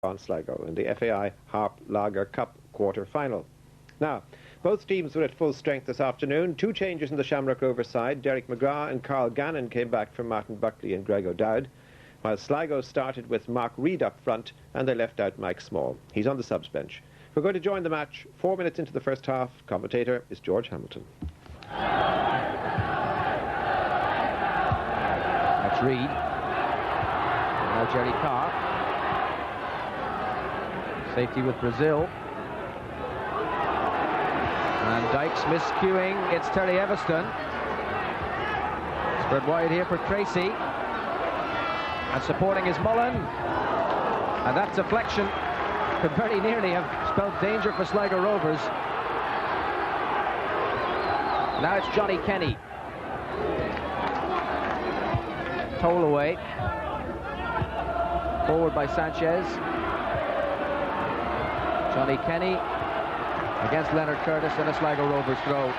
on Sligo in the FAI Harp Lager Cup quarter-final. Now, both teams were at full strength this afternoon. Two changes in the Shamrock Rovers side. Derek McGrath and Carl Gannon came back from Martin Buckley and Greg O'Dowd, while Sligo started with Mark Reid up front and they left out Mike Small. He's on the subs bench. We're going to join the match 4 minutes into the first half. Commentator is George Hamilton. That's Reid. Now Jerry Carr. Safety with Brazil. And Dykes miscuing. It's Terry Everston. Spread wide here for Tracy. And supporting is Mullen. And that deflection could very nearly have spelled danger for Sligo Rovers. Now it's Johnny Kenny. Toll away. Forward by Sanchez. Johnny Kenny against Leonard Curtis and a Sligo Rovers throw.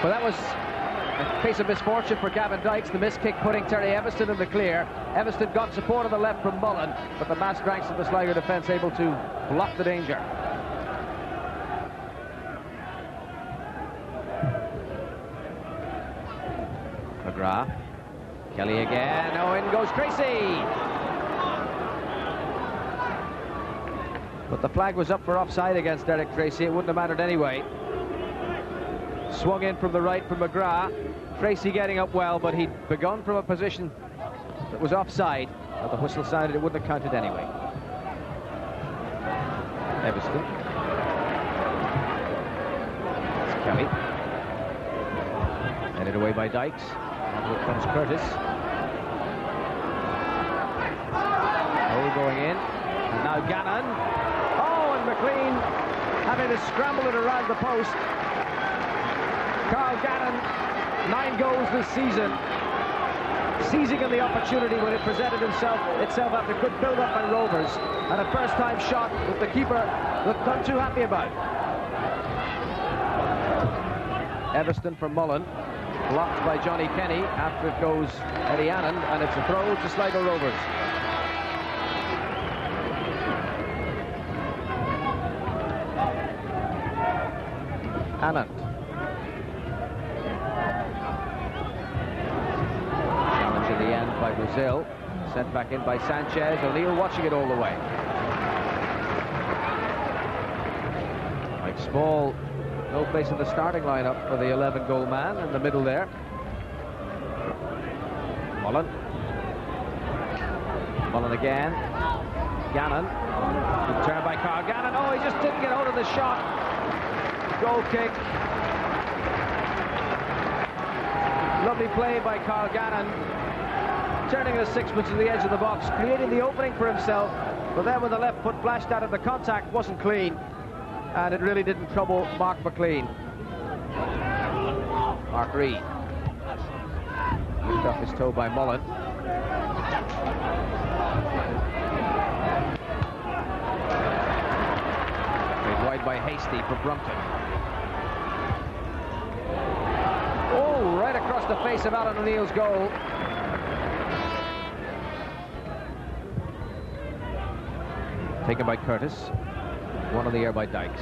But that was a case of misfortune for Gavin Dykes. The miss kick putting Terry Everston in the clear. Everston got support on the left from Mullen, but the massed ranks of the Sligo defence able to block the danger. McGrath. Kelly again. Oh, in goes Tracy. But the flag was up for offside against Derek Tracy. It wouldn't have mattered anyway. Swung in from the right from McGrath. Tracy getting up well, but he'd begun from a position that was offside. But the whistle sounded, it wouldn't have counted anyway. Everston. That's Kelly. Headed away by Dykes. And here comes Curtis. Oh, going in. And now Gannon. Oh, and McLean having to scramble it around the post. Carl Gannon, 9 goals this season, seizing on the opportunity when it presented itself after good build-up by Rovers, and a first-time shot that the keeper looked none too happy about. Everston from Mullen, blocked by Johnny Kenny. After it goes Eddie Anand, and it's a throw to Sligo Rovers. Anand. Challenge in the end by Brazil. Sent back in by Sanchez. O'Neill watching it all the way. Mike Small, no place in the starting lineup for the 11-goal man in the middle there. Mullen. Mullen again. Gannon. Good turn by Carl Gannon. Oh, he just didn't get hold of the shot. Goal kick. Lovely play by Carl Gannon. Turning the sixpence to the edge of the box, creating the opening for himself, but then when the left foot flashed out of the contact, wasn't clean, and it really didn't trouble Mark McLean. Mark Reid. Lift off his toe by Mullen. Made wide by Hasty for Brumpton. Oh, right across the face of Alan O'Neill's goal. Taken by Curtis. One on the air by Dykes.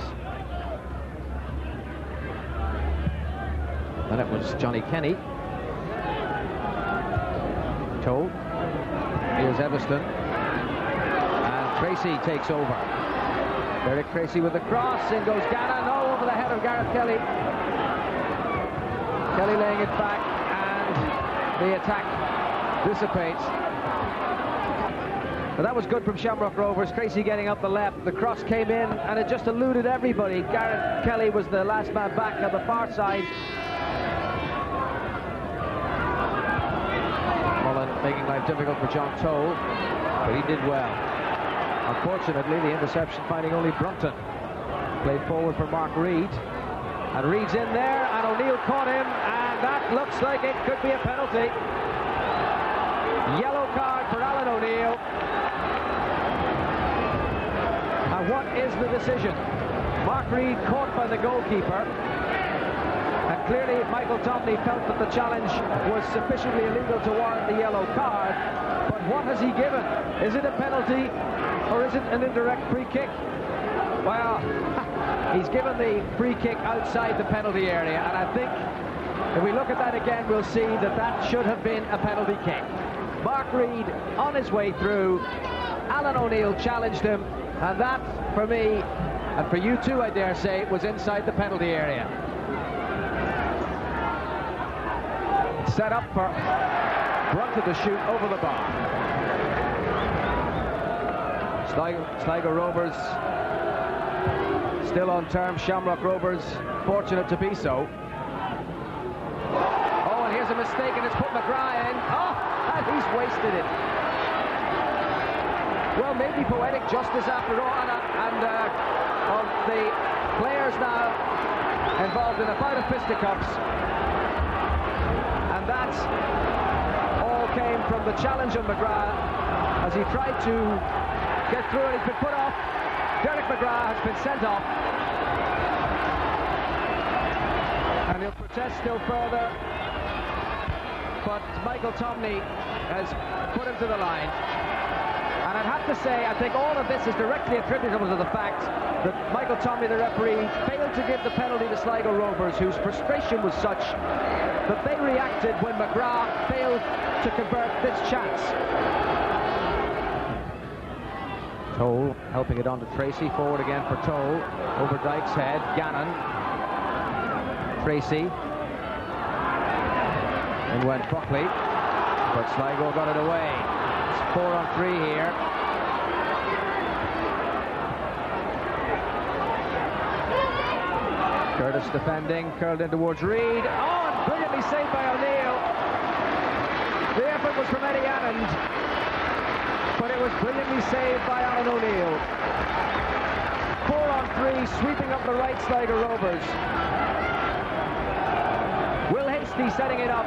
Then it was Johnny Kenny. Told. Here's Everston. And Tracy takes over. Derek Tracy with the cross. In goes Gannon. Oh, over the head of Gareth Kelly. Kelly laying it back, and the attack dissipates. But that was good from Shamrock Rovers. Tracy getting up the left. The cross came in, and it just eluded everybody. Gareth Kelly was the last man back on the far side. Mullen making life difficult for John Toll, but he did well. Unfortunately, the interception finding only Brumpton. Played forward for Mark Reid. And Reid's in there, and O'Neill caught him, and that looks like it could be a penalty. Yellow card for Alan O'Neill. And what is the decision? Mark Reid caught by the goalkeeper, and clearly Michael Tomney felt that the challenge was sufficiently illegal to warrant the yellow card, but what has he given? Is it a penalty or is it an indirect free kick? Well, he's given the free kick outside the penalty area, and I think if we look at that again, we'll see that that should have been a penalty kick. Mark Reid on his way through. Alan O'Neill challenged him, and that, for me, and for you too, I dare say, was inside the penalty area. Set up for Brunton to shoot over the bar. Sligo Rovers still on terms. Shamrock Rovers fortunate to be so. Oh, and here's a mistake, and it's put McGrath in. Oh, and he's wasted it. Well, maybe poetic justice after all, and of the players now involved in a fight of fisticuffs. And that all came from the challenge of McGrath as he tried to get through it. He's been put off. Derek McGrath has been sent off. And he'll protest still further. But Michael Tomney has put him to the line. And I'd have to say, I think all of this is directly attributable to the fact that Michael Tomney, the referee, failed to give the penalty to Sligo Rovers, whose frustration was such that they reacted when McGrath failed to convert this chance. Toll helping it on to Tracy, forward again for Toll, over Dyke's head, Gannon, Tracy, in went Buckley, but Sligo got it away. It's 4-on-3 here. Curtis defending, curled in towards Reid. Oh, and brilliantly saved by O'Neill. The effort was from Eddie Annand, but it was brilliantly saved by Alan O'Neill. 4-on-3, sweeping up the right, Sligo Rovers. Will Hasty setting it up.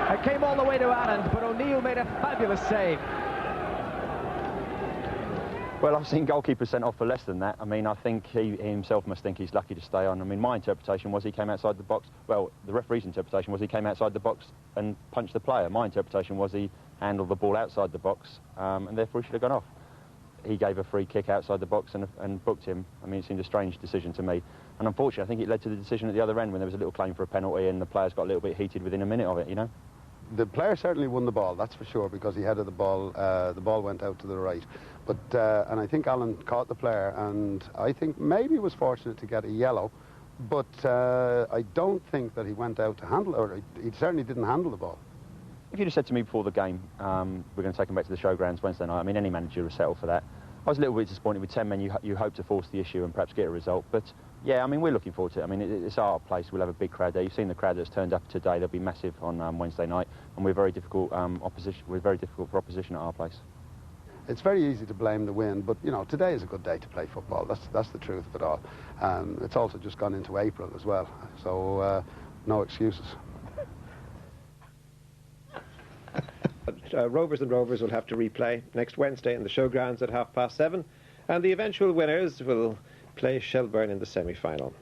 It came all the way to Annand, but O'Neill made a fabulous save. Well, I've seen goalkeepers sent off for less than that. I mean, I think he himself must think he's lucky to stay on. I mean, my interpretation was he came outside the box. Well, the referee's interpretation was he came outside the box and punched the player. My interpretation was he handled the ball outside the box, and therefore he should have gone off. He gave a free kick outside the box and booked him. I mean, it seemed a strange decision to me. And unfortunately, I think it led to the decision at the other end when there was a little claim for a penalty and the players got a little bit heated within a minute of it, you know? The player certainly won the ball, that's for sure, because he headed the ball went out to the right. But and I think Alan caught the player, and I think maybe he was fortunate to get a yellow, but I don't think that he went out to handle it, or he certainly didn't handle the ball. If you'd have said to me before the game, we're going to take him back to the showgrounds Wednesday night, I mean, any manager would settle for that. I was a little bit disappointed with 10 men. You hope to force the issue and perhaps get a result, but yeah, I mean, we're looking forward to it. I mean, it's our place. We'll have a big crowd there. You've seen the crowd that's turned up today. They'll be massive on Wednesday night, and we're very difficult opposition. We're very difficult for opposition at our place. It's very easy to blame the wind, but you know, today is a good day to play football. That's the truth of it all. It's also just gone into April as well, so no excuses. Rovers and Rovers will have to replay next Wednesday in the showgrounds at 7:30, and the eventual winners will play Shelburne in the semi-final.